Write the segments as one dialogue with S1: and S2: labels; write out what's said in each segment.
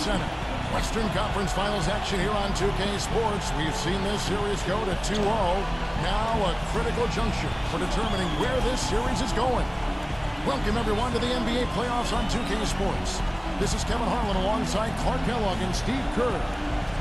S1: center. Western Conference Finals action here on 2K Sports. We've seen this series go to 2-0. Now a critical juncture for determining where this series is going. Welcome, everyone, to the NBA playoffs on 2K Sports. This is Kevin Harlan alongside Clark Kellogg and Steve Kerr.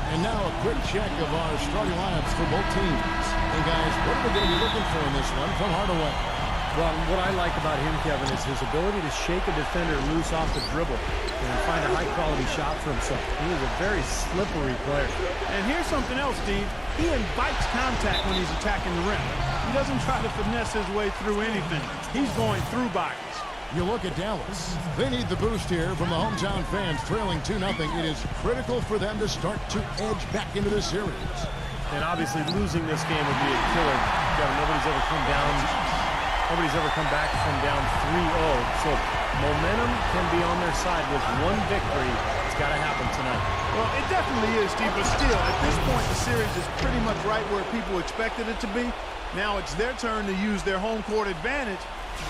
S1: And now a quick check of our starting lineups for both teams. Hey, guys, what are we going to be looking for in this one from Hardaway?
S2: Well, what I like about him, Kevin, is his ability to shake a defender loose off the dribble and find a high-quality shot for himself. He is a very slippery player.
S3: And here's something else, Steve. He invites contact when he's attacking the rim. He doesn't try to finesse his way through anything. He's going through bodies.
S1: You look at Dallas. They need the boost here from the hometown fans, trailing 2-0. It is critical for them to start to edge back into this series.
S2: And obviously losing this game would be a killer. Kevin, nobody's ever come back from down 3-0. So momentum can be on their side with one victory. It's got to happen tonight.
S3: Well, it definitely is, Steve, but still, at this point, the series is pretty much right where people expected it to be. Now it's their turn to use their home court advantage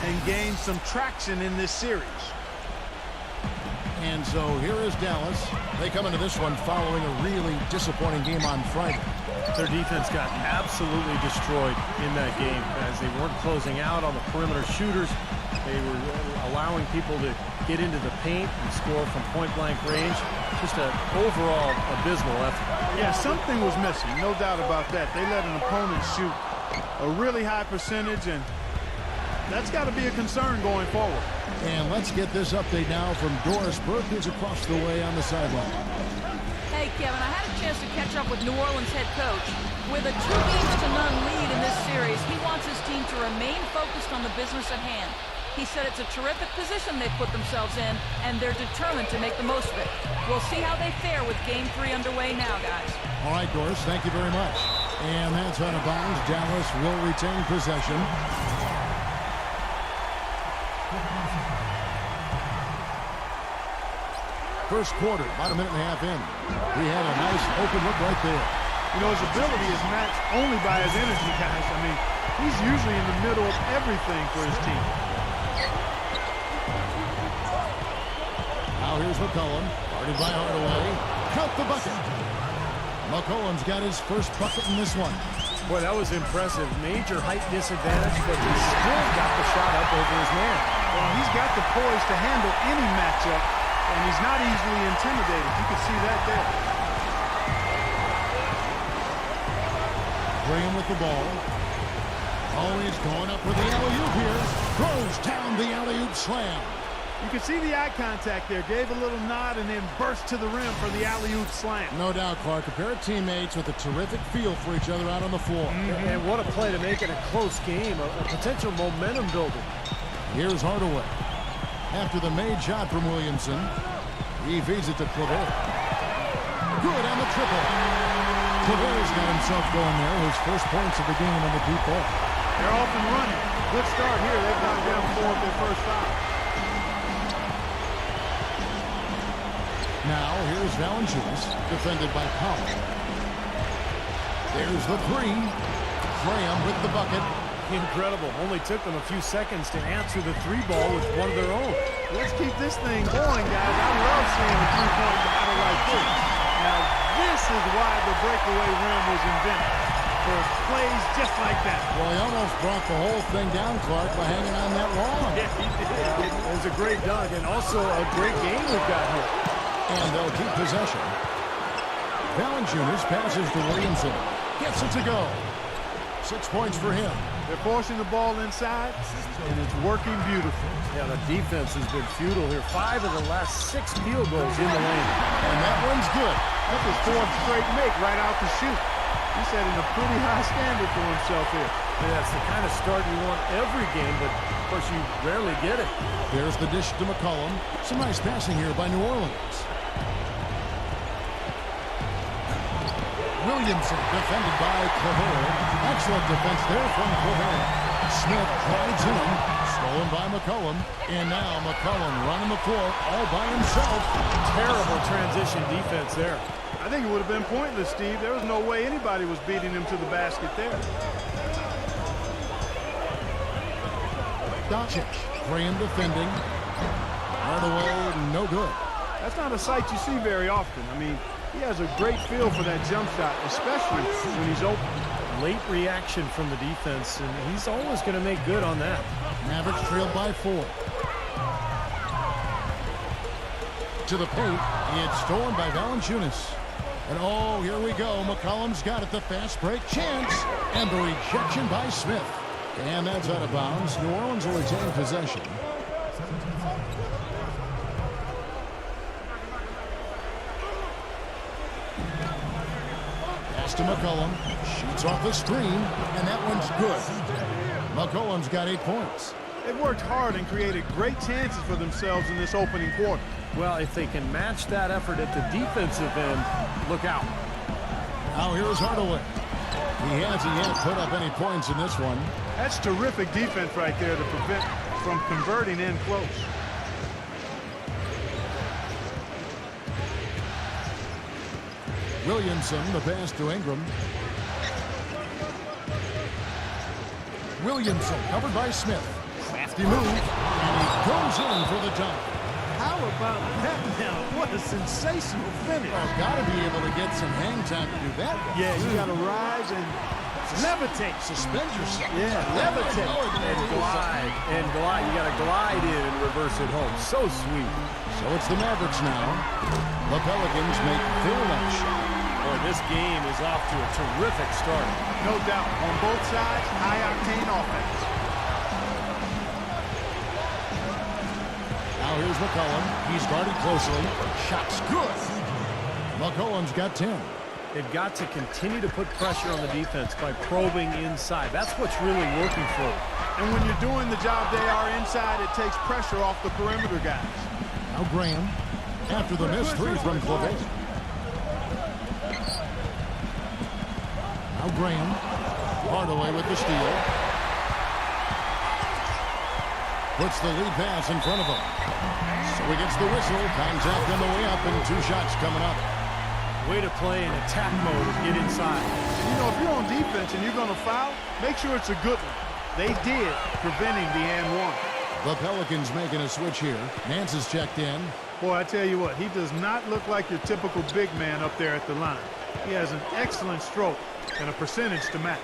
S3: and gain some traction in this series.
S1: And so here is Dallas. They come into this one following a really disappointing game on Friday.
S2: Their defense got absolutely destroyed in that game as they weren't closing out on the perimeter shooters. They were allowing people to get into the paint and score from point-blank range. Just an overall abysmal effort.
S3: Yeah, something was missing, no doubt about that. They let an opponent shoot a really high percentage, and that's got to be a concern going forward.
S1: And let's get this update now from Doris Burke, who's across the way on the sideline.
S4: Hey, Kevin, I had a chance to catch up with New Orleans head coach. With a 2-0 lead in this series, he wants his team to remain focused on the business at hand. He said it's a terrific position they've put themselves in, and they're determined to make the most of it. We'll see how they fare with Game 3 underway now, guys.
S1: All right, Doris, thank you very much. And that's out of bounds. Dallas will retain possession. First quarter, about a minute and a half in. He had a nice open look right there.
S3: You know, his ability is matched only by his energy, guys. I mean, he's usually in the middle of everything for his team.
S1: Now here's McCollum, guarded by Hardaway. Count the bucket. McCollum's got his first bucket in this one.
S2: Boy, that was impressive. Major height disadvantage, but he still got the shot up over his man.
S3: Well, he's got the poise to handle any matchup, and he's not easily intimidated. You can see that there.
S1: Graham with the ball. Always going up with the alley-oop here. Throws down the alley-oop slam.
S3: You can see the eye contact there. Gave a little nod and then burst to the rim for the alley-oop slam.
S1: No doubt, Clark. A pair of teammates with a terrific feel for each other out on the floor.
S2: And what a play to make it a close game. A potential momentum builder.
S1: Here's Hardaway. After the made shot from Williamson, he feeds it to Claver. Good on the triple. Claver's got himself going there. His first points of the game on the deep ball.
S3: They're off and running. Good start here. They've knocked down 4 of their first 5.
S1: Now, here's Valanciunas, defended by Powell. There's the three. Graham with the bucket.
S2: Incredible. Only took them a few seconds to answer the 3 ball with one of their own.
S3: Let's keep this thing going, guys. I love seeing a 3-point battle like this. Now, this is why the breakaway rim was invented. For plays just like that.
S1: Well, he almost brought the whole thing down, Clark, by hanging on that long.
S3: Yeah, he did.
S2: It was a great dunk and also a great game we've got here.
S1: And they'll keep possession. Valanciunas passes to Williamson. Gets it to go. 6 points for him.
S3: They're forcing the ball inside, and it's working beautifully.
S2: Yeah, the defense has been futile here. 5 of the last 6 field goals in the lane.
S1: And that one's good.
S3: That's his 4th straight make right out the chute. He's setting a pretty high standard for himself here.
S2: Yeah, that's the kind of start you want every game, but of course you rarely get it.
S1: There's the dish to McCollum. Some nice passing here by New Orleans. Williamson defended by Claver. Excellent defense there from Claver. Smith drives in. Stolen by McCollum. And now McCollum running the floor all by himself.
S2: Terrible transition defense there.
S3: I think it would have been pointless, Steve. There was no way anybody was beating him to the basket there.
S1: Doncic. Graham defending. Hardaway, no good.
S3: That's not a sight you see very often. I mean, he has a great feel for that jump shot, especially when he's open.
S2: Late reaction from the defense, and he's always going to make good on that.
S1: Mavericks trailed by 4. To the paint. It's stolen by Valanciunas. And oh, here we go. McCollum's got it. The fast break chance. And the rejection by Smith. And that's out of bounds. New Orleans will retain possession. Pass to McCollum. Shoots off the screen. And that one's good. McCollum's got 8 points.
S3: They've worked hard and created great chances for themselves in this opening quarter.
S2: Well, if they can match that effort at the defensive end, look out.
S1: Now here's Hardaway. He hasn't yet put up any points in this one.
S3: That's terrific defense right there to prevent from converting in close.
S1: Williamson, the pass to Ingram. Williamson covered by Smith. Crafty move, and he goes in for the dunk.
S3: How about that now? What a sensational finish.
S1: Well, got to be able to get some hang time to do that.
S3: Yeah, you got to rise and levitate.
S1: Suspend yourself.
S3: Yeah, levitate.
S2: And glide. And glide. You got to glide in and reverse it home. So sweet.
S1: So it's the Mavericks now. The Pelicans make their next shot.
S2: Boy, this game is off to a terrific start.
S3: No doubt. On both sides, high-octane offense.
S1: Now here's McCollum. He's guarded closely. Shot's good. McCollum's got 10.
S2: They've got to continue to put pressure on the defense by probing inside. That's what's really working for them.
S3: And when you're doing the job they are inside, it takes pressure off the perimeter guys.
S1: Now Graham, after the missed 3 from Clavell. Now Graham, Hardaway with the steal. Puts the lead pass in front of him. So he gets the whistle. Contact on the way up, and 2 shots coming up.
S2: Way to play in attack mode and get inside.
S3: You know, if you're on defense and you're going to foul, make sure it's a good one. They did, preventing the and one.
S1: The Pelicans making a switch here. Nance is checked in.
S3: Boy, I tell you what, he does not look like your typical big man up there at the line. He has an excellent stroke and a percentage to match.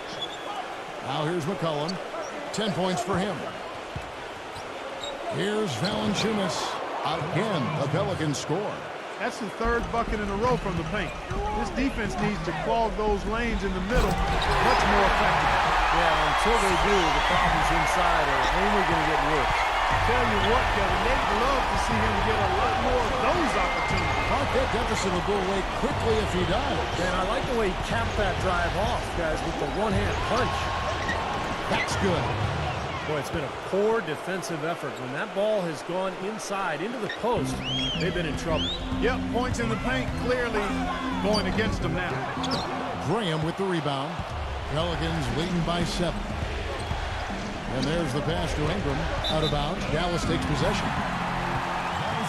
S1: Now here's McCollum. 10 points for him. Here's Valanciunas. Again, the Pelicans score.
S3: That's the 3rd bucket in a row from the paint. This defense needs to clog those lanes in the middle much more effectively.
S2: Yeah, until they do, the problems inside are only going to get worse.
S3: Tell you what, Kevin, they'd love to see him get a lot more of those opportunities.
S1: Mark, that deficit will go away quickly if he does.
S2: And I like the way he capped that drive off, guys, with the one-hand punch.
S1: That's good.
S2: Boy, it's been a poor defensive effort. When that ball has gone inside into the post, they've been in trouble.
S3: Yep, points in the paint clearly going against them now.
S1: Graham with the rebound. Pelicans leading by 7. And there's the pass to Ingram. Out of bounds. Dallas takes possession.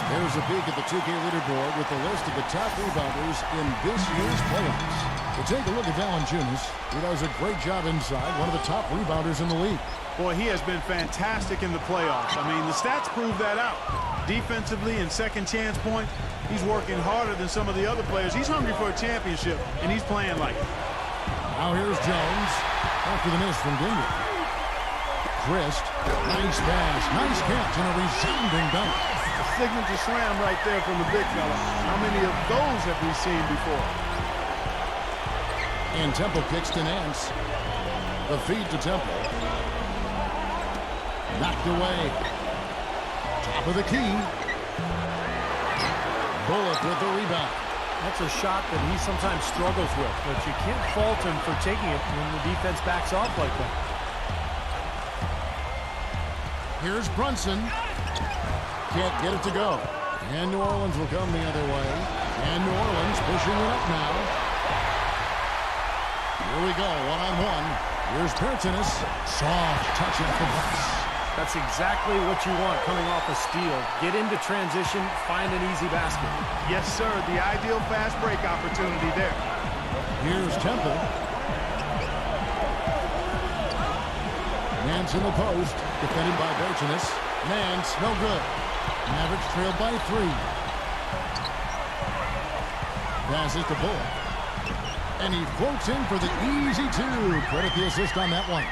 S1: There's a peek at the 2K leaderboard with the list of the top rebounders in this year's playoffs. We'll take a look at Valanciunas. He does a great job inside. One of the top rebounders in the league.
S3: Boy, he has been fantastic in the playoffs. I mean, the stats prove that out. Defensively and second chance points, he's working harder than some of the other players. He's hungry for a championship, and he's playing like it.
S1: Now here's Jones after the miss from Dingle. Christ, nice pass, nice catch, and a resounding dunk.
S3: A signature slam right there from the big fella. How many of those have we seen before?
S1: And Temple kicks to Nance. The feed to Temple. Knocked away. Top of the key. Bullock with the rebound.
S2: That's a shot that he sometimes struggles with, but you can't fault him for taking it when the defense backs off like that.
S1: Here's Brunson. Can't get it to go. And New Orleans will come the other way. And New Orleans pushing it up now. Here we go, one-on-one. Here's Pertinas. Soft touch off the box.
S2: That's exactly what you want coming off a steal. Get into transition, find an easy basket.
S3: Yes, sir. The ideal fast break opportunity there.
S1: Here's Temple. Nance in the post, defended by Bertinas. Nance, no good. Mavericks trailed by 3. Passes to Bullock. And he floats in for the easy two. Credit the assist on that one.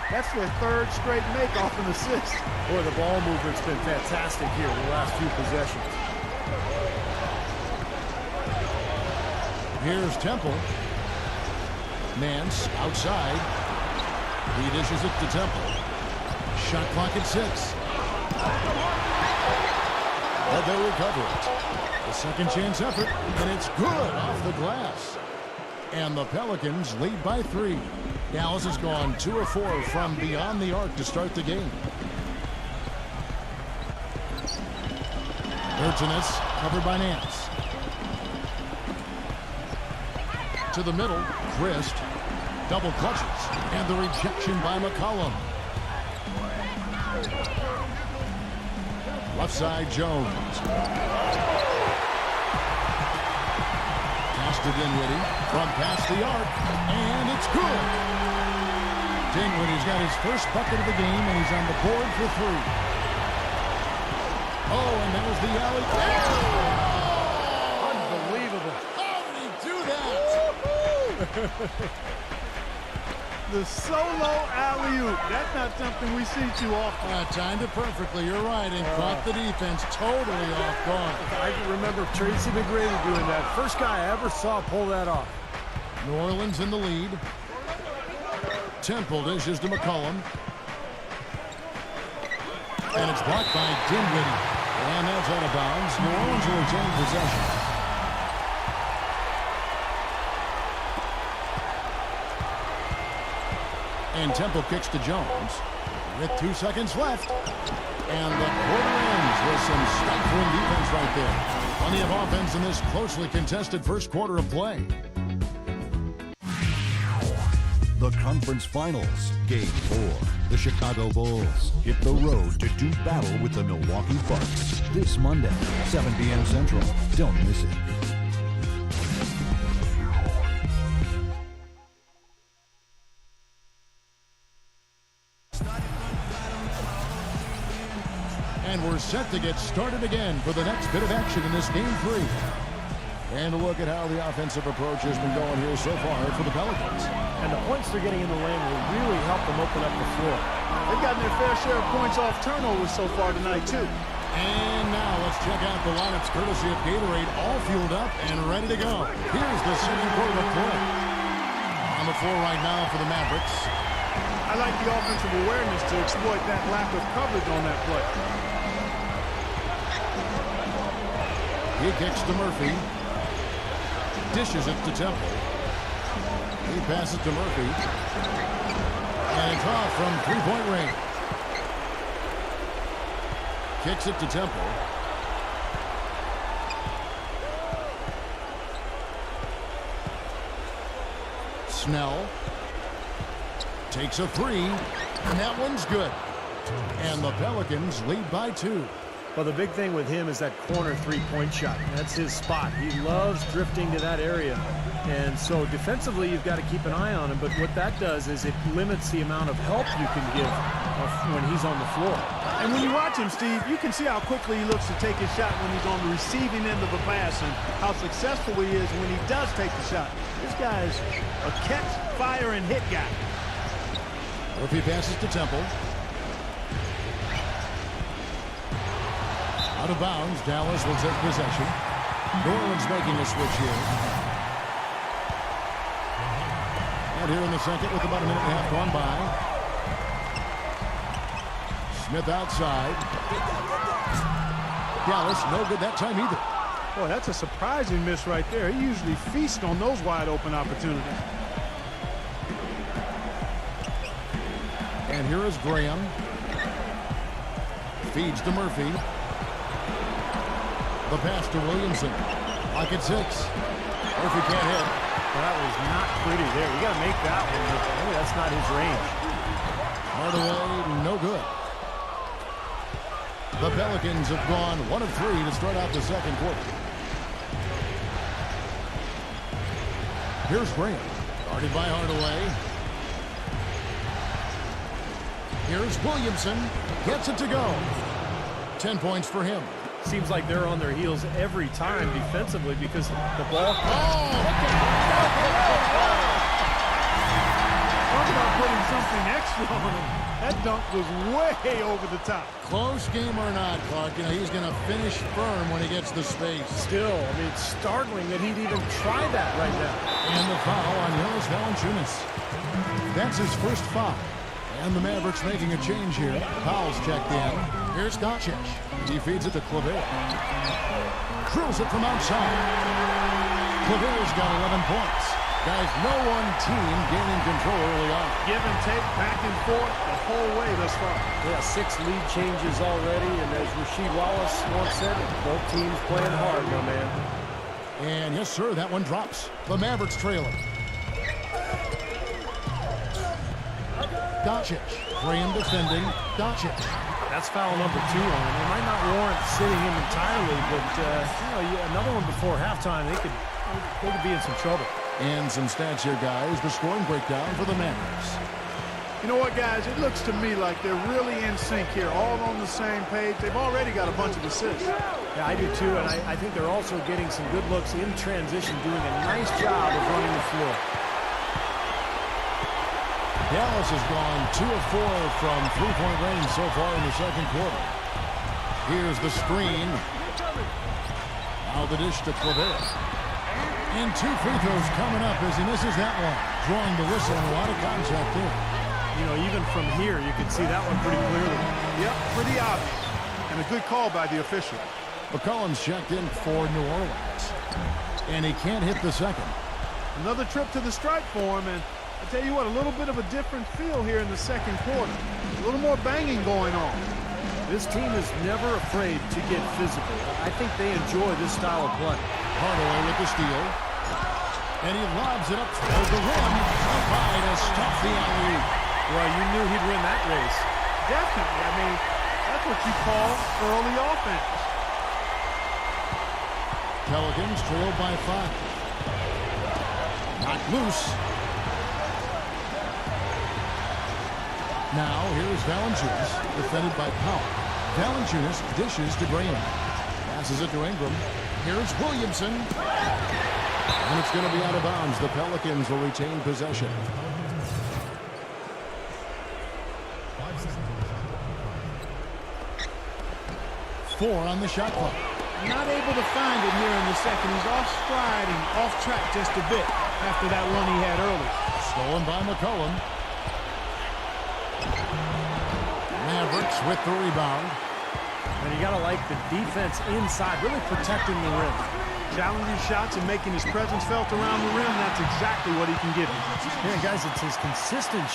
S3: That's their third straight make off an assist.
S2: Boy, the ball movement's been fantastic here in the last few possessions.
S1: Here's Temple. Nance outside. He dishes it to Temple. Shot clock at 6. But they'll recover it. The second chance effort, and it's good off the glass. And the Pelicans lead by 3. Dallas has gone 2 of 4 from beyond the arc to start the game. Urchinus covered by Nance. To the middle, Christ. Double clutches. And the rejection by McCollum. Left side, Jones. Pass to Dinwiddie from past the arc. And it's good. Dinwiddie's got his first bucket of the game, and he's on the board for 3. Oh, and that was the alley. Oh!
S2: Unbelievable.
S1: How did he do that?
S3: The solo alley-oop. That's not something we see too often.
S1: Timed it perfectly. You're right. And caught the defense totally off guard.
S2: I can remember Tracy McGrady doing that. First guy I ever saw pull that off.
S1: New Orleans in the lead. Temple dishes to McCollum. And it's blocked by Dinwiddie. And that's out of bounds. New Orleans will retain possession. And Temple kicks to Jones with 2 seconds left. And the quarter ends with some stifling defense right there. Plenty of offense in this closely contested first quarter of play.
S5: The conference finals, Game 4. The Chicago Bulls hit the road to do battle with the Milwaukee Bucks. This Monday, 7 p.m. Central. Don't miss it.
S1: And we're set to get started again for the next bit of action in this Game 3. And a look at how the offensive approach has been going here so far for the Pelicans.
S2: And the points they're getting in the lane will really help them open up the floor.
S3: They've gotten their fair share of points off turnovers so far tonight, too.
S1: And now let's check out the lineups courtesy of Gatorade, all fueled up and ready to go. Here's the second quarter of play. On the floor right now for the Mavericks.
S3: I like the offensive awareness to exploit that lack of coverage on that play.
S1: He kicks to Murphy. Dishes it to Temple. He passes to Murphy. And it's off from three-point range. Kicks it to Temple. Snell takes a 3. And that one's good. And the Pelicans lead by 2.
S2: Well, the big thing with him is that corner three-point shot. That's his spot. He loves drifting to that area. And so defensively, you've got to keep an eye on him. But what that does is it limits the amount of help you can give when he's on the floor.
S3: And when you watch him, Steve, you can see how quickly he looks to take his shot when he's on the receiving end of a pass and how successful he is when he does take the shot. This guy is a catch, fire, and hit guy.
S1: Murphy passes to Temple. Out of bounds, Dallas will take possession. New Orleans making a switch here. And here in the second with about a minute and a half gone by. Smith outside. Dallas no good that time either.
S3: Boy, that's a surprising miss right there. He usually feasts on those wide open opportunities.
S1: And here is Graham. Feeds to Murphy. The pass to Williamson. Lock at 6. Murphy can't hit.
S2: Well, that was not pretty there. You got to make that one. Maybe that's not his range.
S1: Hardaway, no good. The Pelicans have gone 1 of 3 to start out the second quarter. Here's Graham. Guarded by Hardaway. Here's Williamson. Gets it to go. 10 points for him.
S2: Seems like they're on their heels every time defensively because the ball.
S3: Talk about putting something extra on him. That dunk was way over the top.
S1: Close game or not, Clark, he's going to finish firm when he gets the space.
S2: Still, I mean, it's startling that he'd even try that right now.
S1: And the foul on Jonas Valanciunas. That's his first foul. And the Mavericks making a change here. Powell's checked in. Here's Doncic. He feeds it to Claver. Drills it from outside. Claver's got 11 points. Guys, no one team gaining control early on.
S3: Give and take, back and forth the whole way thus far.
S2: Yeah, 6 lead changes already, and as Rasheed Wallace once said, both teams playing hard, my man.
S1: And yes, sir, that one drops. The Mavericks trailing. Doncic. Graham defending. Doncic.
S2: That's foul number 2 on him. It might not warrant sitting him entirely, but another one before halftime, they could be in some trouble.
S1: And some stats here, guys. The scoring breakdown for the Mavericks.
S3: You know what, guys? It looks to me like they're really in sync here, all on the same page. They've already got a bunch of assists.
S2: Yeah, I do too, and I think they're also getting some good looks in transition, doing a nice job of running the floor.
S1: Dallas has gone 2 of 4 from three-point range so far in the second quarter. Here's the screen. Now the dish to Claver. And 2 free throws coming up as he misses that one. Drawing the whistle and a lot of contact there.
S2: Even from here, you can see that one pretty clearly.
S3: Yep, pretty obvious. And a good call by the official.
S1: McCollum's checked in for New Orleans. And he can't hit the second.
S3: Another trip to the stripe for him, and I tell you what, a little bit of a different feel here in the second quarter. A little more banging going on.
S2: This team is never afraid to get physical. I think they enjoy this style of play.
S1: Hardaway with the steal. And he lobs it up toward the rim. By to stop the alley.
S2: Well, you knew he'd win that race.
S3: Definitely. I mean, that's what you call early offense.
S1: Pelicans trailed by 5. Not loose. Now, here's Valanciunas, defended by Powell. Valanciunas dishes to Graham. Passes it to Ingram. Here's Williamson. And it's going to be out of bounds. The Pelicans will retain possession. Four on the shot clock.
S3: Not able to find it here in the second. He's off stride and off track just a bit after that run he had early.
S1: Stolen by McCollum. Mavericks with the rebound.
S2: And you got to like the defense inside, really protecting the rim.
S3: Challenging shots and making his presence felt around the rim. That's exactly what he can give you.
S2: Yeah, guys, it's his consistent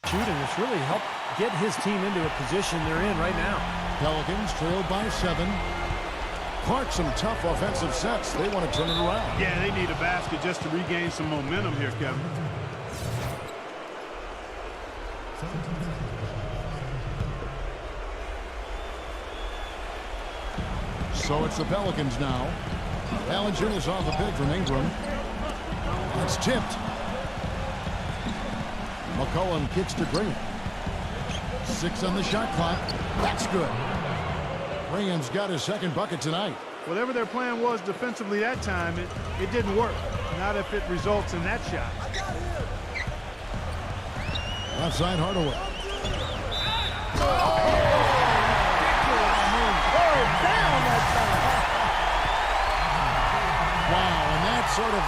S2: shooting that's really helped get his team into a position they're in right now.
S1: Pelicans trailed by 7. Clark, some tough offensive sets. They want to turn it around.
S3: Yeah, they need a basket just to regain some momentum here, Kevin.
S1: So it's the Pelicans now. Valanciunas off a pick from Ingram. That's tipped. McCollum kicks to Graham. 6 on the shot clock. That's good. Graham's got his second bucket tonight.
S3: Whatever their plan was defensively that time, it didn't work. Not if it results in that shot.
S1: Left side Hardaway. Wow, and that sort of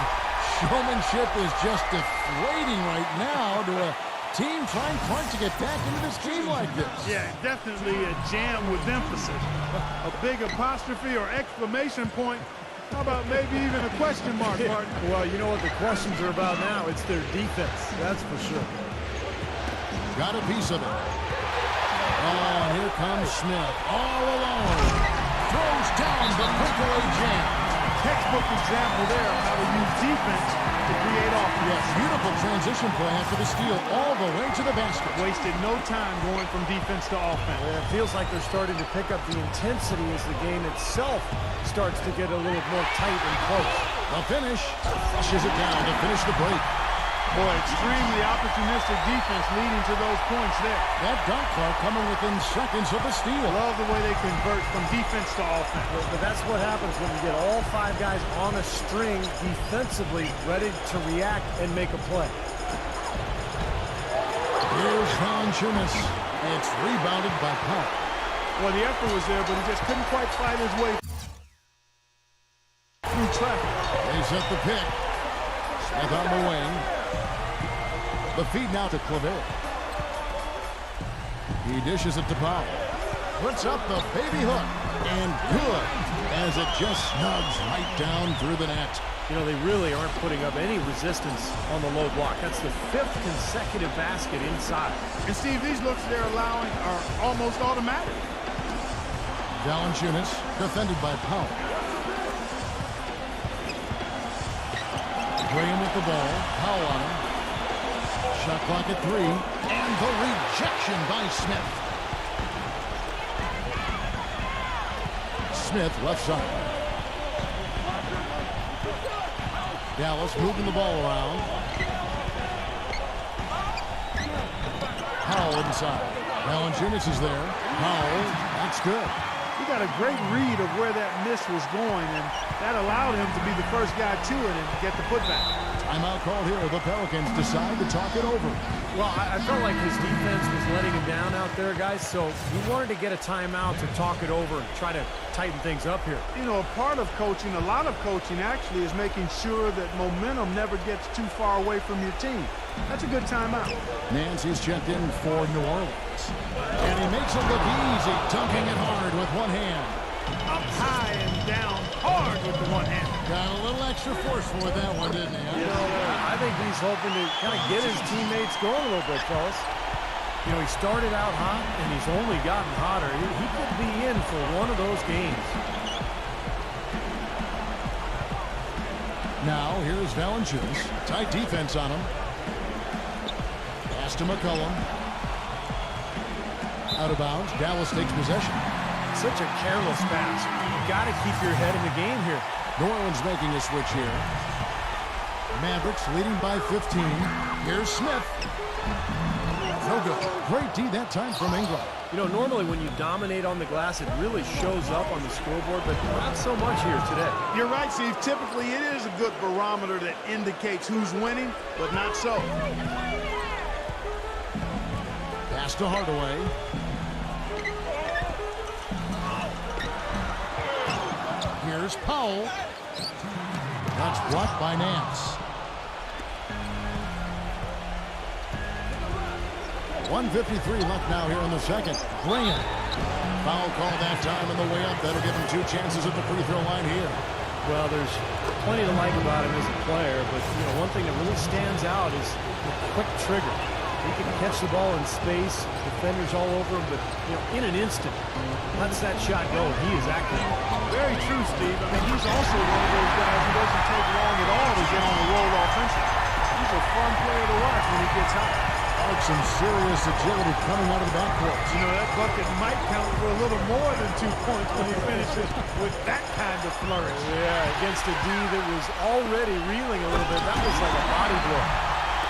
S1: showmanship is just deflating right now to a team trying to get back into this game like this.
S3: Yeah, definitely a jam with emphasis. A big apostrophe or exclamation point. How about maybe even a question mark, Martin?
S2: Well, you know what the questions are about now. It's their defense, that's for sure.
S1: Got a piece of it. Oh, and here comes Smith. All alone. Throws down the breakaway jam.
S3: Textbook example there of how to use defense to create offense.
S1: Yes, beautiful transition play after the steal all the way to the basket.
S3: Wasted no time going from defense to offense.
S2: Well, it feels like they're starting to pick up the intensity as the game itself starts to get a little more tight and close.
S1: The finish. Flushes it down to finish the break.
S3: Boy, extremely opportunistic defense leading to those points there.
S1: That dunk clock coming within seconds of the steal.
S3: Love the way they convert from defense to offense.
S2: But that's what happens when you get all 5 guys on a string defensively ready to react and make a play.
S1: Here's Valanciunas. It's rebounded by Powell.
S3: Well, the effort was there, but he just couldn't quite fight his way through traffic.
S1: They set the pick. Smith on the wing. The feed now to Clavel. He dishes it to Powell. Puts up the baby hook. And good, as it just snugs right down through the net.
S2: You know, they really aren't putting up any resistance on the low block. That's the 5th consecutive basket inside.
S3: And, Steve, these looks they're allowing are almost automatic.
S1: Valanciunas defended by Powell. Graham with the ball. Powell on him. Shot clock at 3. And the rejection by Smith. Smith left side. Dallas moving the ball around. Powell inside. Valanciunas is there. Powell, that's good.
S3: He got a great read of where that miss was going, and that allowed him to be the first guy to it and get the putback.
S1: Timeout called here. The Pelicans decide to talk it over.
S2: Well, I felt like his defense was letting him down out there, guys, so he wanted to get a timeout to talk it over and try to tighten things up here.
S3: You know, a part of coaching, a lot of coaching actually, is making sure that momentum never gets too far away from your team. That's a good timeout.
S1: Nancy's checked in for New Orleans. And he makes it look easy, dunking it hard with one hand.
S3: Up high and down hard with the one hand.
S1: Got a little extra forceful with that one, didn't he?
S2: You know, I think he's hoping to kind of get his teammates going a little bit, fellas. You know, he started out hot, and he's only gotten hotter. He could be in for one of those games.
S1: Now, here's Valanciunas. Tight defense on him. Pass to McCollum. Out of bounds. Dallas takes possession.
S2: Such a careless pass. You got to keep your head in the game here.
S1: New Orleans making a switch here. Mavericks leading by 15. Here's Smith. No good. Great D that time from Ingram.
S2: You know, normally when you dominate on the glass, it really shows up on the scoreboard, but not so much here today.
S3: You're right, Steve. Typically, it is a good barometer that indicates who's winning, but not so.
S1: Pass to Hardaway. Here's Powell. That's blocked by Nance. 1:53 left now here in the second. Graham. Foul call that time on the way up. That'll give him 2 chances at the free throw line here.
S2: Well, there's plenty to like about him as a player, but you know, one thing that really stands out is the quick trigger. He can catch the ball in space, defenders all over him, but you know, in an instant, lets that shot go. He is accurate.
S3: Very true, Steve. I mean, he's also one of those guys who doesn't take long at all to get on the roll offensively. He's a fun player to watch when he gets hot.
S1: Like some serious agility coming out of the backcourt.
S3: You know, that bucket might count for a little more than 2 points when he finishes with that kind of flourish.
S2: Yeah, against a D that was already reeling a little bit. That was like a body blow.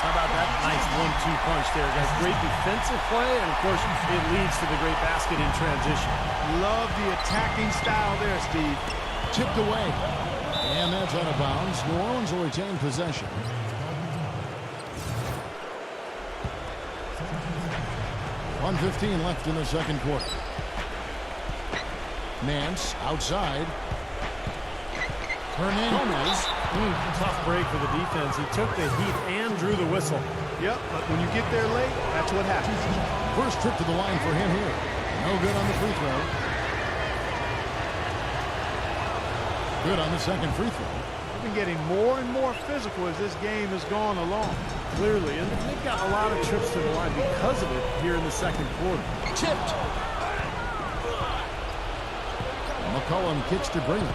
S2: How about that nice 1-2 punch there, guys? Great defensive play, and of course, it leads to the great basket in transition.
S3: Love the attacking style there, Steve.
S1: Chipped away. And that's out of bounds. New Orleans will retain possession. .1:15 left in the second quarter. Nance outside. Hernandez.
S2: Tough break for the defense. He took the heat and drew the whistle.
S3: Yep, but when you get there late, that's what happens.
S1: First trip to the line for him here. No good on the free throw. Good on the second free throw.
S3: They've been getting more and more physical as this game has gone along.
S2: Clearly, and they've got a lot of trips to the line because of it here in the second quarter.
S1: Tipped. McCollum kicks to Graham.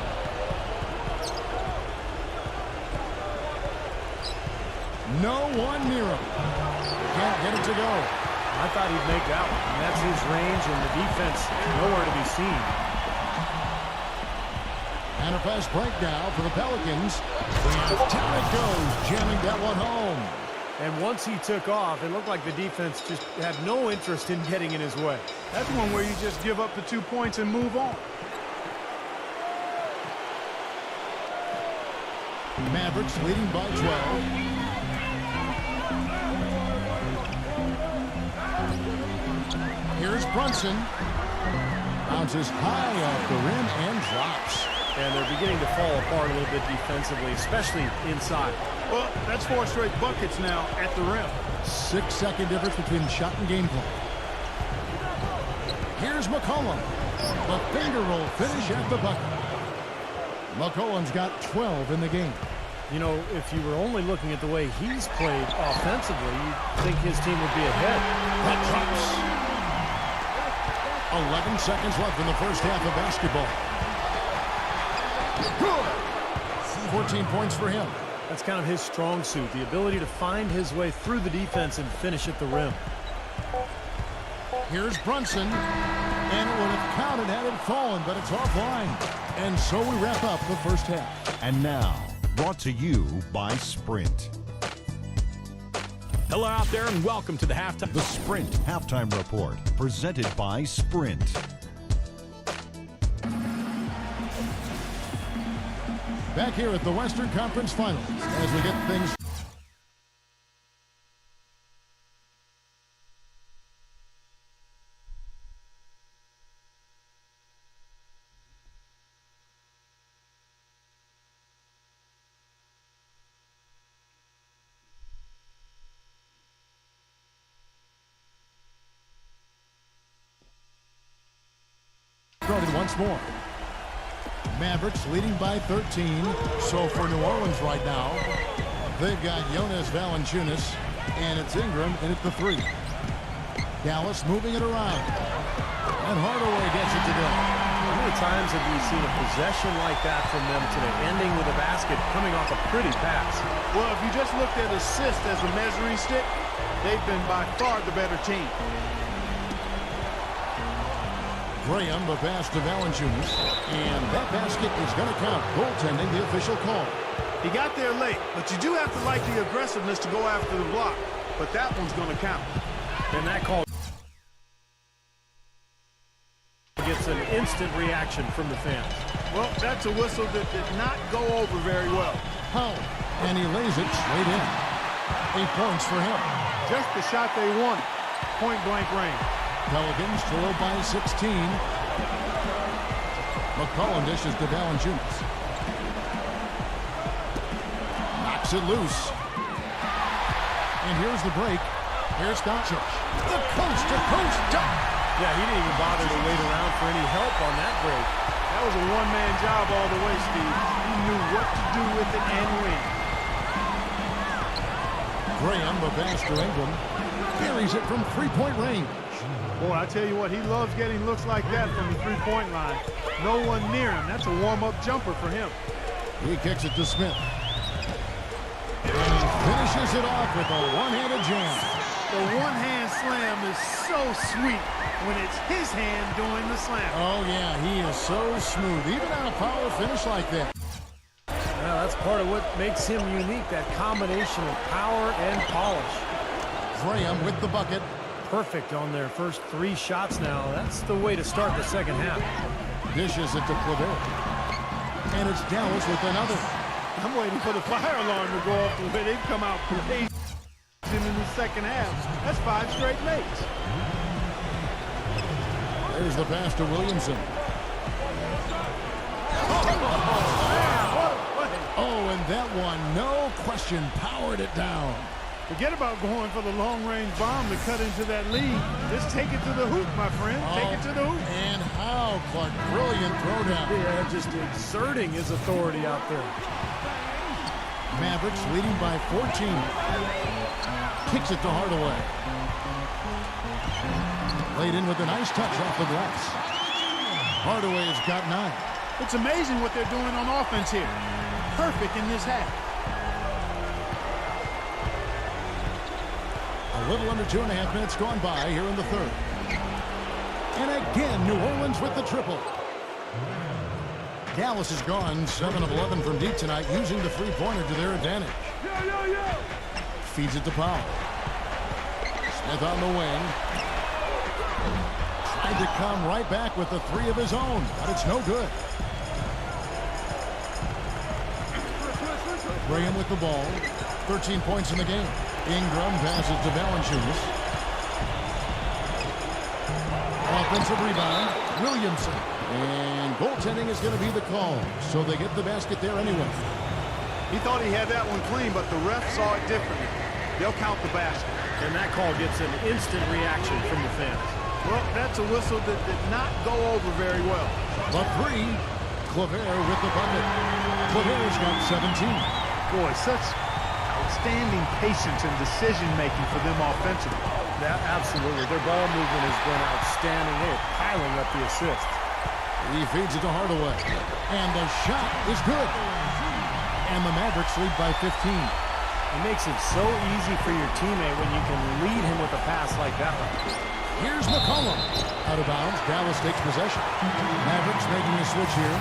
S1: No one near him. Can't get it to go.
S2: I thought he'd make that one. And that's his range, and the defense nowhere to be seen.
S1: And a fast break now for the Pelicans. And down it goes, jamming that one home.
S2: And once he took off, it looked like the defense just had no interest in getting in his way.
S3: That's one where you just give up the 2 points and move on.
S1: Mavericks leading by 12. Here's Brunson. Bounces high off the rim and drops.
S2: And they're beginning to fall apart a little bit defensively, especially inside.
S3: Well, that's 4 straight buckets now at the rim.
S1: 6-second difference between shot and game play. Here's McCollum. The finger roll finish at the bucket. McCollum's got 12 in the game.
S2: You know, if you were only looking at the way he's played offensively, you'd think his team would be ahead.
S1: That drops. 11 seconds left in the first half of basketball. Good. 14 points for him.
S2: That's kind of his strong suit, the ability to find his way through the defense and finish at the rim.
S1: Here's Brunson. And it would have counted had it fallen, but it's offline. And so we wrap up the first half.
S5: And now, brought to you by Sprint.
S6: Hello out there and welcome to the halftime.
S5: The Sprint Halftime Report, presented by Sprint.
S1: Back here at the Western Conference Finals as we get things. Started once more. Mavericks leading by 13. So for New Orleans right now, they've got Jonas Valanciunas, and it's Ingram in at the 3. Dallas moving it around. And Hardaway gets it to go.
S2: How many times have we seen a possession like that from them today, ending with a basket coming off a pretty pass?
S3: Well, if you just looked at assists as a measuring stick, they've been by far the better team.
S1: Graham, the pass to Valanciunas, and that basket is going to count. Goaltending, the official call.
S3: He got there late, but you do have to like the aggressiveness to go after the block. But that one's going to count.
S2: And that call gets an instant reaction from the fans.
S3: Well, that's a whistle that did not go over very well.
S1: Powell, and he lays it straight in. 8 points for him.
S3: Just the shot they wanted. Point-blank range.
S1: Pelicans trail by 16. McCollum dishes to Valanciunas. Knocks it loose. And here's the break. Here's Doncic. The coast-to-coast dunk.
S2: Yeah, he didn't even bother to wait around for any help on that break.
S3: That was a one-man job all the way, Steve. He knew what to do with it and when.
S1: Graham, the pass to Ingram. Carries it from three-point range.
S3: Boy, I tell you what, he loves getting looks like that from the three-point line. No one near him. That's a warm-up jumper for him.
S1: He kicks it to Smith. And he finishes it off with a one-handed jam.
S3: The one-hand slam is so sweet when it's his hand doing the slam.
S1: Oh, yeah, he is so smooth, even on a power finish like that.
S2: Well, that's part of what makes him unique, that combination of power and polish.
S1: Graham with the bucket.
S2: Perfect on their first 3 shots now. That's the way to start the second half.
S1: Dishes it to Clavert. And it's Dallas with another.
S3: I'm waiting for the fire alarm to go off the way they've come out blazing in the second half. That's 5 straight makes.
S1: There's the pass to Williamson. Oh, and that one, no question, powered it down.
S3: Forget about going for the long-range bomb to cut into that lead. Just take it to the hoop, my friend. Take it to the hoop.
S1: And how, Clark, brilliant throwdown.
S2: Yeah, just exerting his authority out there.
S1: Mavericks leading by 14. Kicks it to Hardaway. Laid in with a nice touch off the glass. Hardaway's got 9.
S3: It's amazing what they're doing on offense here. Perfect in this half.
S1: A little under 2.5 minutes gone by here in the third. And again, New Orleans with the triple. Dallas has gone 7 of 11 from deep tonight, using the three-pointer to their advantage. feeds it to Powell. Smith on the wing. Tried to come right back with the three of his own, but it's no good. Graham with the ball. 13 points in the game. Ingram passes to Valanciunas. Offensive rebound. Williamson. And goaltending is going to be the call, so they get the basket there anyway.
S3: He thought he had that one clean, but the ref saw it differently. They'll count the basket.
S2: And that call gets an instant reaction from the fans.
S3: Well, that's a whistle that did not go over very well.
S1: The three. Claver with the bucket. Claver's got 17.
S3: Boy, such outstanding patience and decision-making for them offensively.
S2: That absolutely. Their ball movement has been outstanding. They're piling up the assists.
S1: He feeds it to Hardaway. And the shot is good. And the Mavericks lead by 15.
S2: It makes it so easy for your teammate when you can lead him with a pass like that one.
S1: Here's McCollum. Out of bounds. Dallas takes possession. Mavericks making a switch here.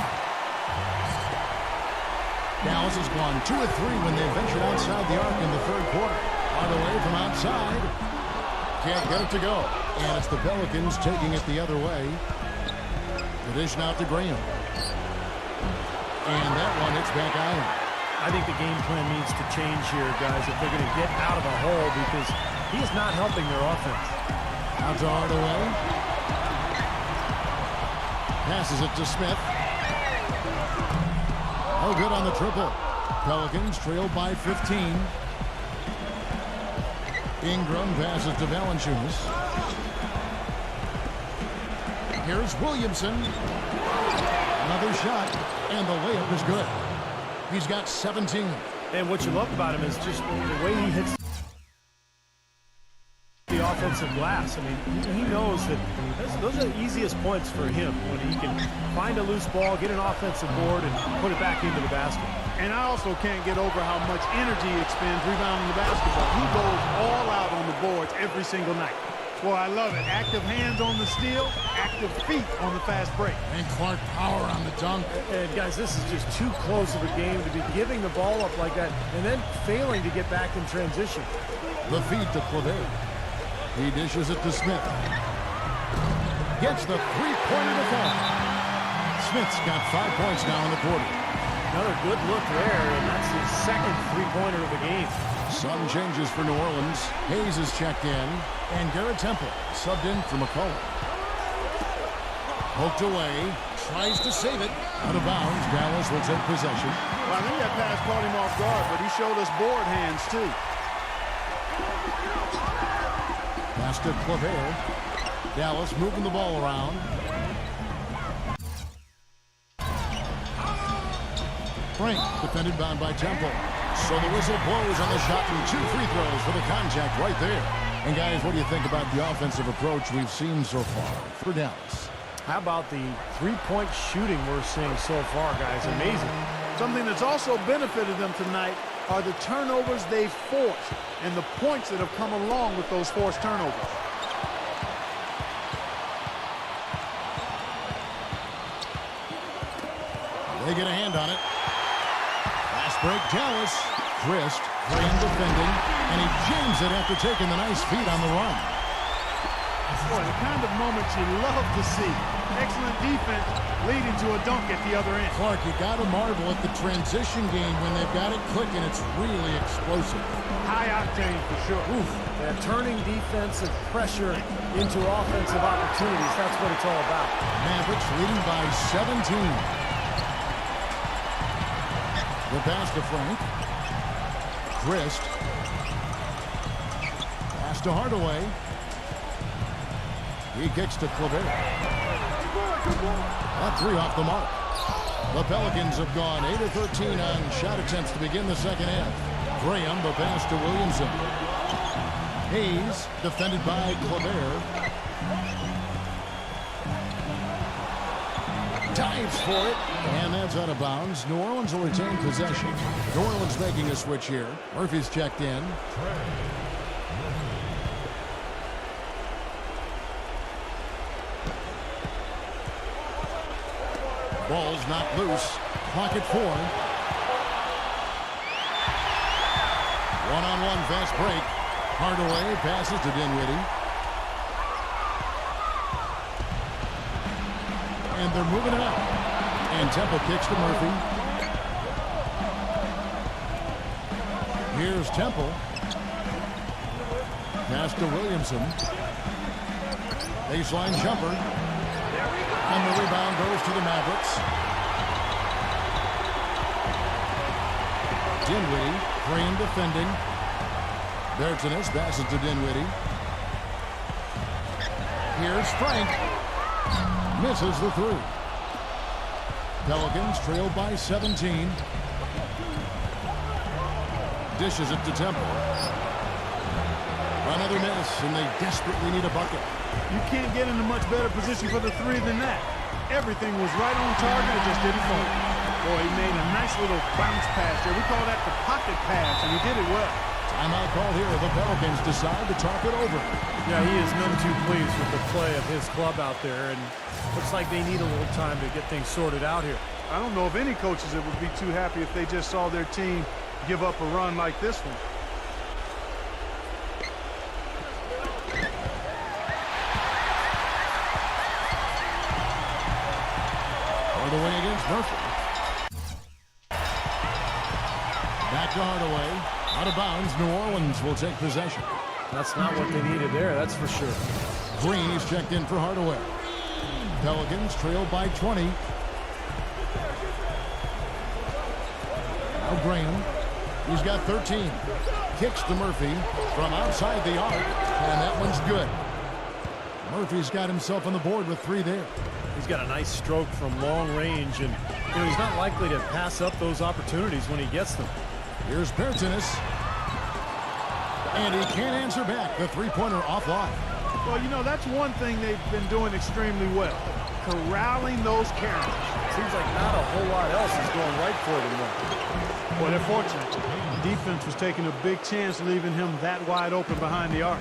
S1: Dallas has gone 2 of 3 when they ventured outside the arc in the third quarter. Hardaway from outside. Can't get it to go. And it's the Pelicans taking it the other way. The dish now to Graham. And that one hits back Allen.
S2: I think the game plan needs to change here, guys, if they're going to get out of a hole, because he's not helping their offense.
S1: Out to Hardaway. Passes it to Smith. Oh, good on the triple. Pelicans trailed by 15. Ingram passes to Valanciunas. Here's Williamson. Another shot, and the layup is good. He's got 17.
S2: And what you love about him is just the way he hits the offensive glass. I mean, he knows that those are the easiest points for him, when he can find a loose ball, get an offensive board, and put it back into the basket.
S3: And I also can't get over how much energy he expends rebounding the basketball. He goes all out on the boards every single night. Boy, I love it. Active hands on the steal, active feet on the fast break.
S1: And Clark power on the dunk.
S2: And guys, this is just too close of a game to be giving the ball up like that and then failing to get back in transition.
S1: The feed to Claver. He dishes it to Smith. Gets the three-pointer to fall. Smith's got 5 points now in the quarter.
S2: Another good look there, and that's his second three-pointer of the game.
S1: Some changes for New Orleans. Hayes is checked in, and Garrett Temple subbed in for McCollum. Poked away, tries to save it. Out of bounds, Dallas will take possession.
S3: Well, I think that pass caught him off guard, but he showed us board hands, too.
S1: Pass to Claver. Dallas moving the ball around. Frank defended by Temple. So the whistle blows on the shot and 2 free throws for the contact right there. And guys, what do you think about the offensive approach we've seen so far for Dallas?
S2: How about the three-point shooting we're seeing so far, guys? Amazing.
S3: Something that's also benefited them tonight are the turnovers they've forced and the points that have come along with those forced turnovers.
S1: They get a hand on it. Fast break, Dallas. Christ, Graham defending, and he jams it after taking the nice feed on the run.
S3: Boy, the kind of moments you love to see. Excellent defense leading to a dunk at the other end.
S1: Clark, you got to marvel at the transition game when they've got it clicking. It's really explosive.
S3: High octane for sure.
S2: Oof. Turning defensive pressure into offensive opportunities. That's what it's all about.
S1: Mavericks leading by 17. The pass to Frank. Christ. Pass to Hardaway. He kicks to Claver. That 3 off the mark. The Pelicans have gone 8 of 13 on shot attempts to begin the second half. Graham, the pass to Williamson. Hayes, defended by Claver. Dives for it, and that's out of bounds. New Orleans will retain possession. New Orleans making a switch here. Murphy's checked in. Ball's knocked loose. Clock at 4. One-on-one fast break. Hardaway passes to Dinwiddie. And they're moving it up. And Temple kicks to Murphy. Here's Temple. Pass to Williamson. Baseline jumper. And the rebound goes to the Mavericks. Dinwiddie, frame defending. Bertans passes to Dinwiddie. Here's Frank. Misses the three. Pelicans trail by 17. Dishes it to Temple. Another miss, and they desperately need a bucket.
S3: You can't get in a much better position for the three than that. Everything was right on target, it just didn't fall. Boy, he made a nice little bounce pass there. We call that the pocket pass, and he did it well.
S1: Timeout call here. The Pelicans decide to talk it over.
S2: Yeah, he is none too pleased with the play of his club out there, and looks like they need a little time to get things sorted out here.
S3: I don't know if any coaches that would be too happy if they just saw their team give up a run like this one.
S1: Hardaway against Murphy. Back to Hardaway. Out of bounds. New Orleans will take possession.
S2: That's not what they needed there, that's for sure.
S1: Green is checked in for Hardaway. Pelicans trail by 20. Now Graham. He's got 13. Kicks to Murphy from outside the arc, and that one's good. Murphy's got himself on the board with 3 there.
S2: He's got a nice stroke from long range, and he's not likely to pass up those opportunities when he gets them.
S1: Here's Bertans. And he can't answer back. The three-pointer offline.
S3: Well, that's one thing they've been doing extremely well. Corralling those carries.
S2: Seems like not a whole lot else is going right for them though.
S3: Boy, they're fortunate. The defense was taking a big chance leaving him that wide open behind the arc.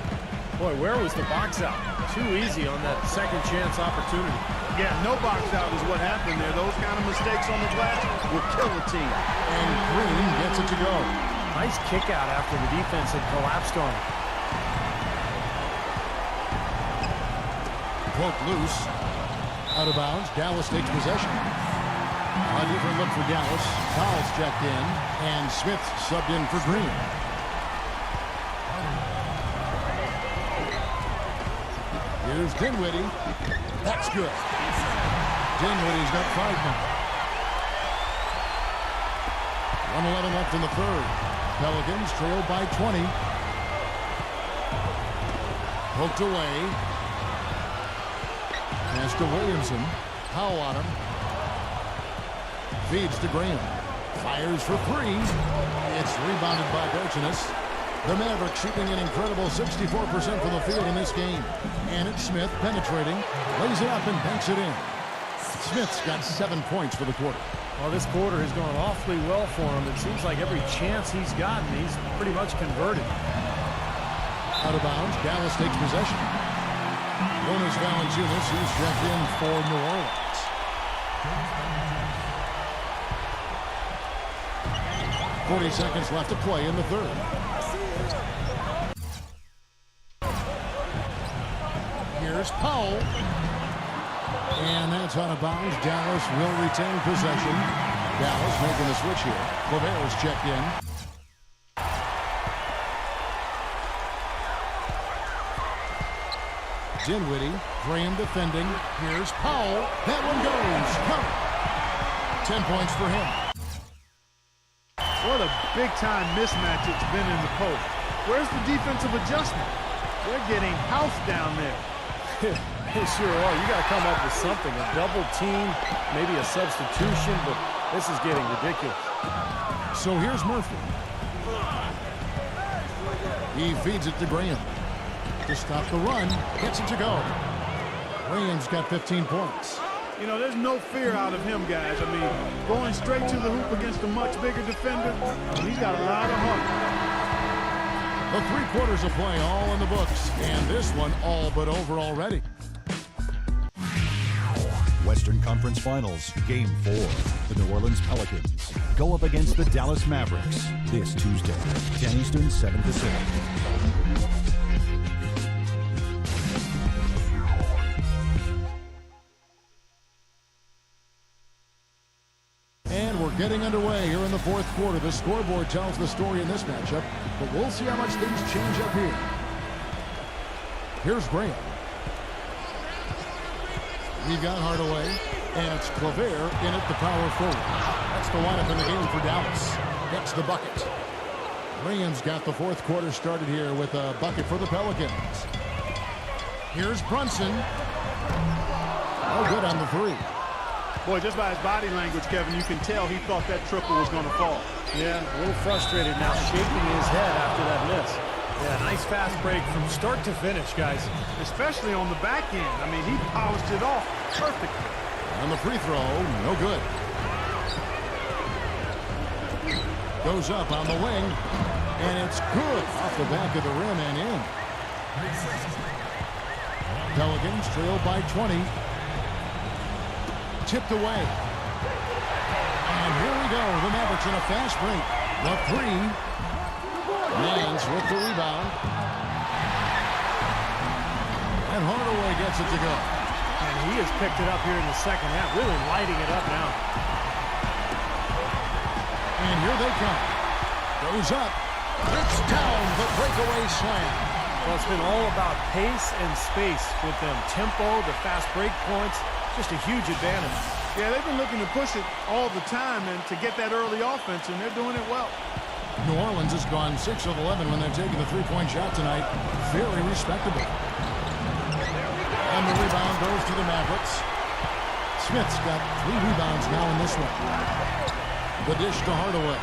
S2: Boy, where was the box out? Too easy on that second chance opportunity.
S3: Yeah, no box out is what happened there. Those kind of mistakes on the glass will kill a team.
S1: And Green gets it to go.
S2: Nice kick out after the defense had collapsed on him.
S1: Poke loose. Out of bounds. Dallas takes possession. A different look for Dallas. Fouls checked in. And Smith subbed in for Green. Here's Dinwiddie. That's good. Dinwiddie's got 5 now. 1:11 left in the third. Pelicans trail by 20. Poked away. Pass to Williamson. Powell on him. Feeds to Graham. Fires for 3. It's rebounded by Bertans. The Mavericks shooting an incredible 64% from the field in this game. And it's Smith penetrating. Lays it up and banks it in. Smith's got 7 points for the quarter.
S2: Well, this quarter has gone awfully well for him. It seems like every chance he's gotten, he's pretty much converted.
S1: Out of bounds, Dallas takes possession. Jonas Valanciunas, he's checked in for New Orleans. .40 seconds left to play in the third. Here's Powell. And that's out of bounds. Dallas will retain possession. Dallas making the switch here. Claver's checked in. Dinwiddie, Graham defending. Here's Powell. That one goes. Count. 10 points for him.
S3: What a big-time mismatch it's been in the post. Where's the defensive adjustment? They're getting housed down there.
S2: They sure are. You got to come up with something. A double team, maybe a substitution, but this is getting ridiculous.
S1: So here's Murphy. He feeds it to Graham. To stop the run, gets it to go. Graham's got 15 points.
S3: There's no fear out of him, guys. I mean, going straight to the hoop against a much bigger defender, he's got a lot of heart.
S1: The 3 quarters of play all in the books, and this one all but over already.
S5: Western Conference Finals, Game 4. The New Orleans Pelicans go up against the Dallas Mavericks this Tuesday, 10 Eastern, 7 Pacific.
S1: And we're getting underway here in the fourth quarter. The scoreboard tells the story in this matchup, but we'll see how much things change up here. Here's Graham. We've got Hardaway, and it's Claver in at the power forward. That's the lineup in the game for Dallas. Gets the bucket. Graham's got the fourth quarter started here with a bucket for the Pelicans. Here's Brunson. Oh, good on the three.
S3: Boy, just by his body language, Kevin, you can tell he thought that triple was going to fall.
S2: Yeah, a little frustrated now, shaking his head after that miss. Yeah, nice fast break from start to finish, guys.
S3: Especially on the back end. I mean, he polished it off perfectly.
S1: On the free throw, no good. Goes up on the wing, and it's good off the back of the rim and in. Pelicans trailed by 20. Tipped away. And here we go. The Mavericks in a fast break. The three. Mans with the rebound. And Hardaway gets it to go.
S2: And he has picked it up here in the second half, really lighting it up now.
S1: And here they come. Goes up. It's down. The breakaway slam.
S2: Well, it's been all about pace and space with them. Tempo, the fast break points, just a huge advantage.
S3: Yeah, they've been looking to push it all the time and to get that early offense, and they're doing it well.
S1: New Orleans has gone 6 of 11 when they're taking the three-point shot tonight. Very respectable. And the rebound goes to the Mavericks. Smith's got 3 rebounds now in this one. The dish to Hardaway.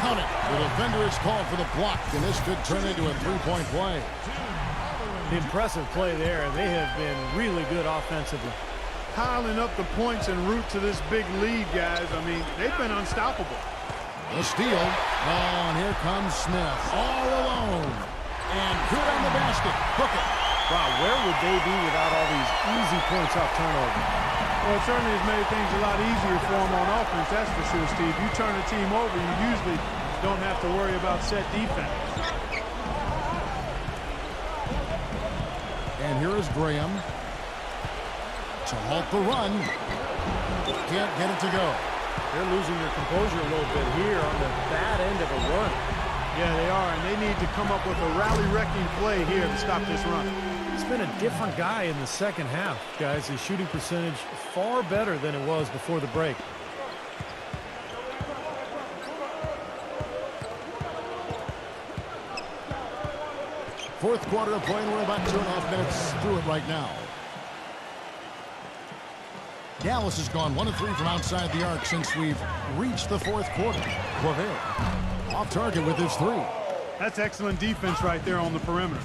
S1: Count it. The defender is called for the block, and this could turn into a three-point play.
S2: Impressive play there. They have been really good offensively.
S3: Piling up the points en route to this big lead, guys. I mean, they've been unstoppable.
S1: The steal. Oh, and here comes Smith. All alone. And good on the basket. Book it.
S2: Wow, where would they be without all these easy points off turnover?
S3: Well, it certainly has made things a lot easier for them on offense, that's for sure, Steve. You turn a team over, you usually don't have to worry about set defense.
S1: And here is Graham to halt the run. Can't get it to go.
S2: They're losing their composure a little bit here on the bad end of a run.
S3: Yeah, they are, and they need to come up with a rally-wrecking play here to stop this run.
S2: It's been a different guy in the second half, guys. His shooting percentage far better than it was before the break.
S1: Fourth quarter of play, and we're about 2.5 minutes through it right now. Dallas has gone 1 of 3 from outside the arc since we've reached the fourth quarter. Claver off target with his 3.
S3: That's excellent defense right there on the perimeter.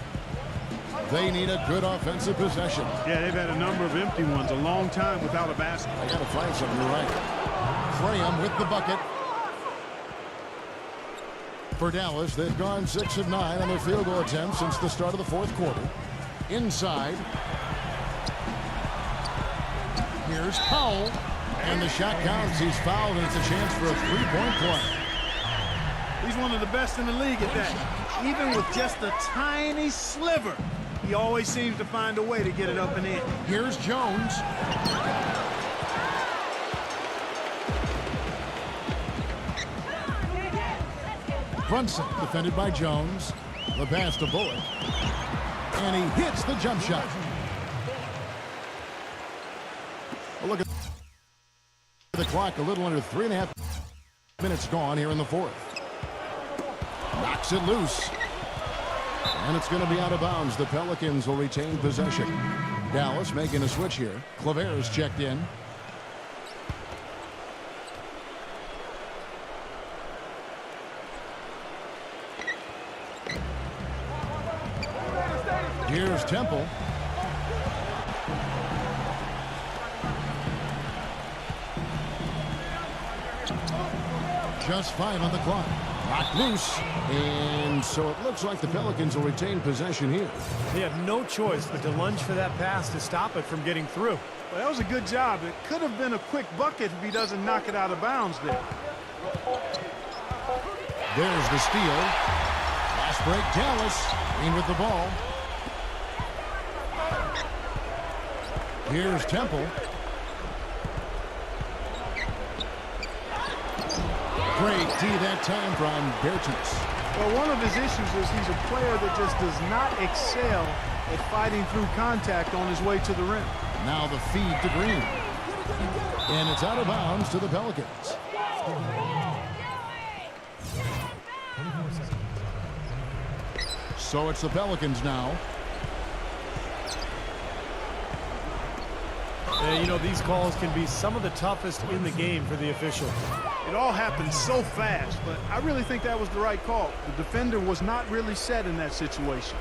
S1: They need a good offensive possession.
S3: Yeah, they've had a number of empty ones, a long time without a basket.
S1: I got to find something. You're right. Graham with the bucket. For Dallas, they've gone 6 of 9 on their field goal attempts since the start of the fourth quarter. Inside. Here's Powell. And the shot counts. He's fouled, and it's a chance for a three-point play.
S3: He's one of the best in the league at that. Even with just a tiny sliver, he always seems to find a way to get it up and in.
S1: Here's Jones. Brunson defended by Jones. The pass to Bullock. And he hits the jump shot. Well, look at the clock. A little under 3.5 minutes gone here in the fourth. Knocks it loose. And it's going to be out of bounds. The Pelicans will retain possession. Dallas making a switch here. Claver's checked in. Here's Temple. Just 5 on the clock. Knocked loose. And so it looks like the Pelicans will retain possession here.
S2: They have no choice but to lunge for that pass to stop it from getting through.
S3: Well, that was a good job. It could have been a quick bucket if he doesn't knock it out of bounds there.
S1: There's the steal. Last break, Dallas. Green with the ball. Here's Temple. Great D that time from Bertens.
S3: Well, one of his issues is he's a player that just does not excel at fighting through contact on his way to the rim.
S1: Now the feed to Green. And it's out of bounds to the Pelicans. So it's the Pelicans now.
S2: And, you know, these calls can be some of the toughest in the game for the officials.
S3: It all happened so fast, but I really think that was the right call. The defender was not really set in that situation.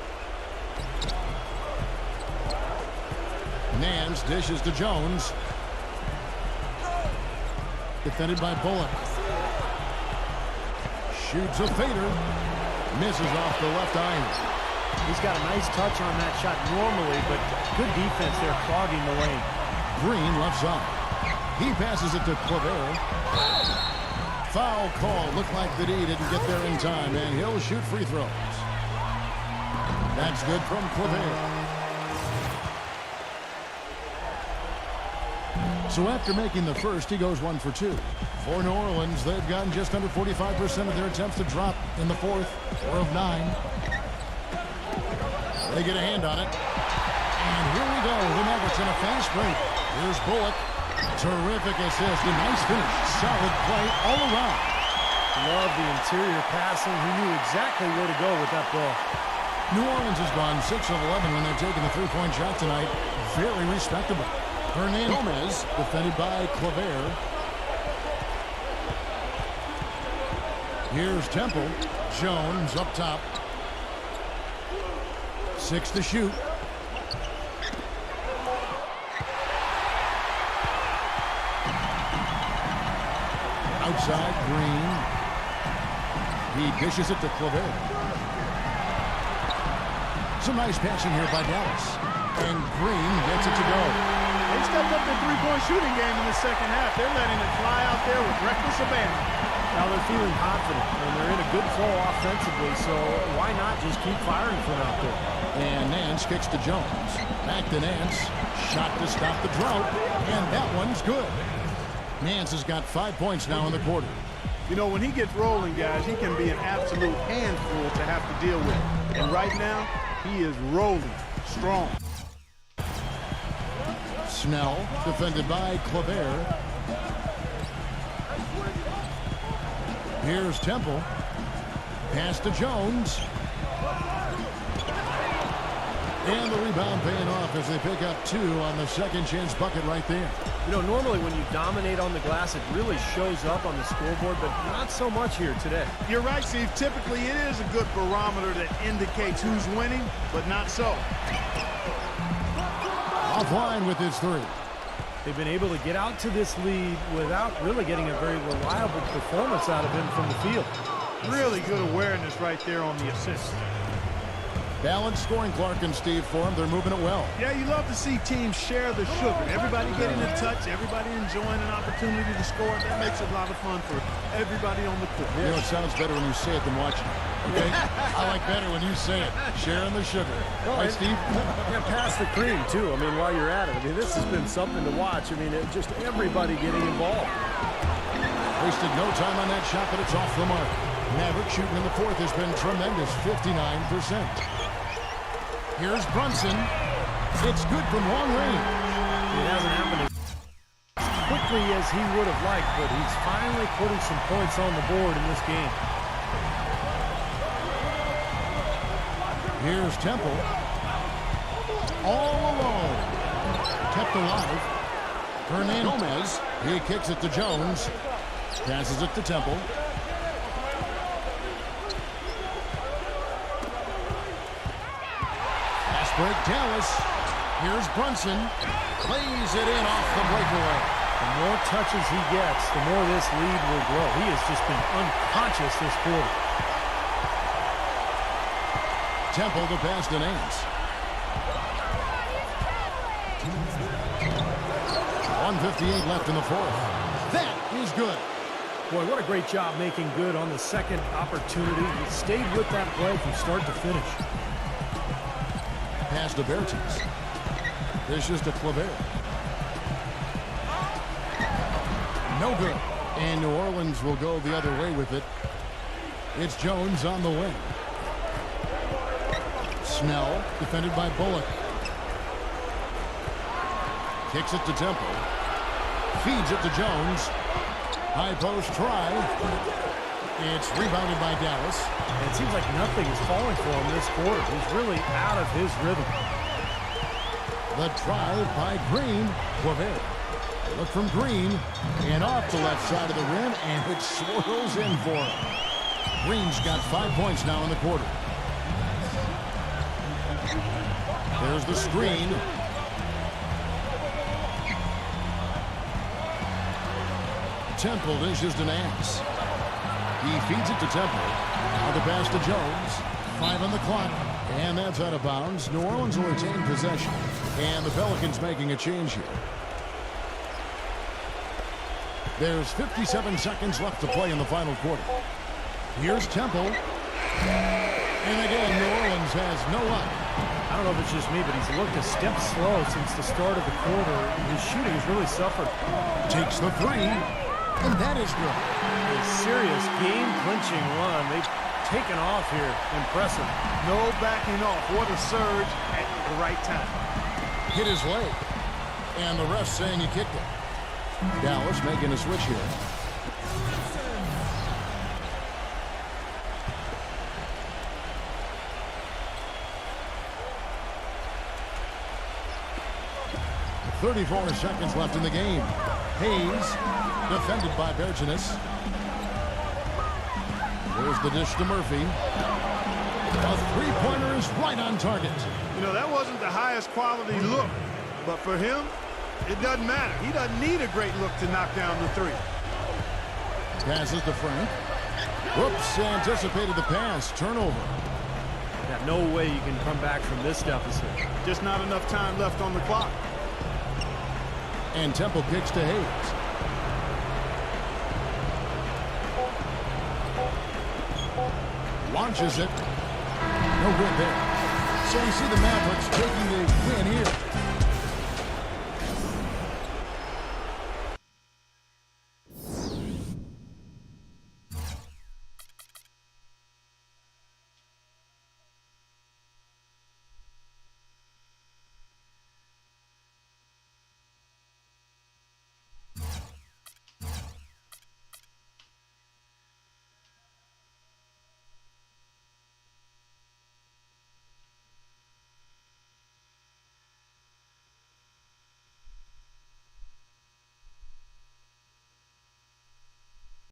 S1: Nance dishes to Jones. Defended by Bullock. Shoots a fader. Misses off the left iron.
S2: He's got a nice touch on that shot normally, but good defense there clogging the lane.
S1: Green left side. He passes it to Claver. Foul call. Looked like the D didn't get there in time, and he'll shoot free throws. That's good from Claver. So after making the first, he goes 1 for 2. For New Orleans, they've gotten just under 45% of their attempts to drop in the fourth, 4 of 9. They get a hand on it. And here we go. The Mavericks in a fast break. Here's Bullock. Terrific assist. A nice finish. Solid play all around.
S2: Love the interior passing. He knew exactly where to go with that ball.
S1: New Orleans has gone 6 of 11 when they're taking the three-point shot tonight. Very respectable. Hernandez defended by Claver. Here's Temple. Jones up top. 6 to shoot. Outside, Green. He dishes it to Claver. Some nice passing here by Dallas. And Green gets it to go.
S3: They stepped up their three-point shooting game in the second half. They're letting it fly out there with reckless abandon.
S2: Now they're feeling confident, and they're in a good flow offensively, so why not just keep firing from out there?
S1: And Nance kicks to Jones. Back to Nance. Shot to stop the drought. And that one's good. Nance has got 5 points now in the quarter.
S3: You know, when he gets rolling, guys, he can be an absolute handful to have to deal with. And right now, he is rolling strong.
S1: Snell, defended by Claver. Here's Temple. Pass to Jones. And the rebound paying off as they pick up 2 on the second chance bucket right there.
S2: You know, normally when you dominate on the glass, it really shows up on the scoreboard, but not so much here today.
S3: You're right, Steve. Typically, it is a good barometer that indicates who's winning, but not so.
S1: Offline with his 3.
S2: They've been able to get out to this lead without really getting a very reliable performance out of him from the field.
S3: Really good awareness right there on the assist.
S1: Balanced scoring, Clark and Steve, for them. They're moving it well.
S3: Yeah, you love to see teams share the sugar. Everybody getting a touch, everybody enjoying an opportunity to score. That makes it a lot of fun for everybody on the court.
S1: You know, it sounds better when you say it than watching it. Okay? I like better when you say it. Sharing the sugar. Right, Steve?
S2: Yeah, pass the cream, too. I mean, while you're at it. I mean, this has been something to watch. I mean, just everybody getting involved.
S1: Wasted no time on that shot, but it's off the mark. Maverick shooting in the fourth has been tremendous, 59%. Here's Brunson. It's good from long range.
S2: It hasn't happened as quickly as he would have liked, but he's finally putting some points on the board in this game.
S1: Here's Temple. All alone. Kept alive. Hernandez. He kicks it to Jones. Passes it to Temple. Break Dallas. Here's Brunson. Plays it in off the breakaway.
S2: The more touches he gets, the more this lead will grow. He has just been unconscious this quarter.
S1: Temple to pass to Nance. 1:58 left in the fourth. That is good.
S2: Boy, what a great job making good on the second opportunity. He stayed with that play from start to finish.
S1: Pass to Bertens. Dishes to Claver. No good. And New Orleans will go the other way with it. It's Jones on the wing. Snell, defended by Bullock. Kicks it to Temple. Feeds it to Jones. High post try. It's rebounded by Dallas.
S2: And it seems like nothing is falling for him this quarter. He's really out of his rhythm.
S1: The drive by Green. Claver. Look from Green. And off the left side of the rim. And it swirls in for him. Green's got 5 points now in the quarter. There's the screen. Temple dishes to Nance. He feeds it to Temple. Now the pass to Jones. 5 on the clock. And that's out of bounds. New Orleans will retain possession. And the Pelicans making a change here. There's 57 seconds left to play in the final quarter. Here's Temple. And again, New Orleans has no luck.
S2: I don't know if it's just me, but he's looked a step slow since the start of the quarter. His shooting has really suffered.
S1: Takes the three. And that is good.
S2: A serious game-clinching run. They've taken off here. Impressive.
S3: No backing off. What a surge at the right time.
S1: Hit his leg. And the ref saying he kicked it. Dallas making a switch here. .34 seconds left in the game. Hayes, defended by Bertens. There's the dish to Murphy. A three-pointer is right on target.
S3: You know, that wasn't the highest quality look, but for him, it doesn't matter. He doesn't need a great look to knock down the three.
S1: Passes to Frank. Whoops, anticipated the pass. Turnover.
S2: Got no way you can come back from this deficit.
S3: Just not enough time left on the clock.
S1: And Temple kicks to Hayes. Launches it. No good there. So you see the Mavericks taking the win here.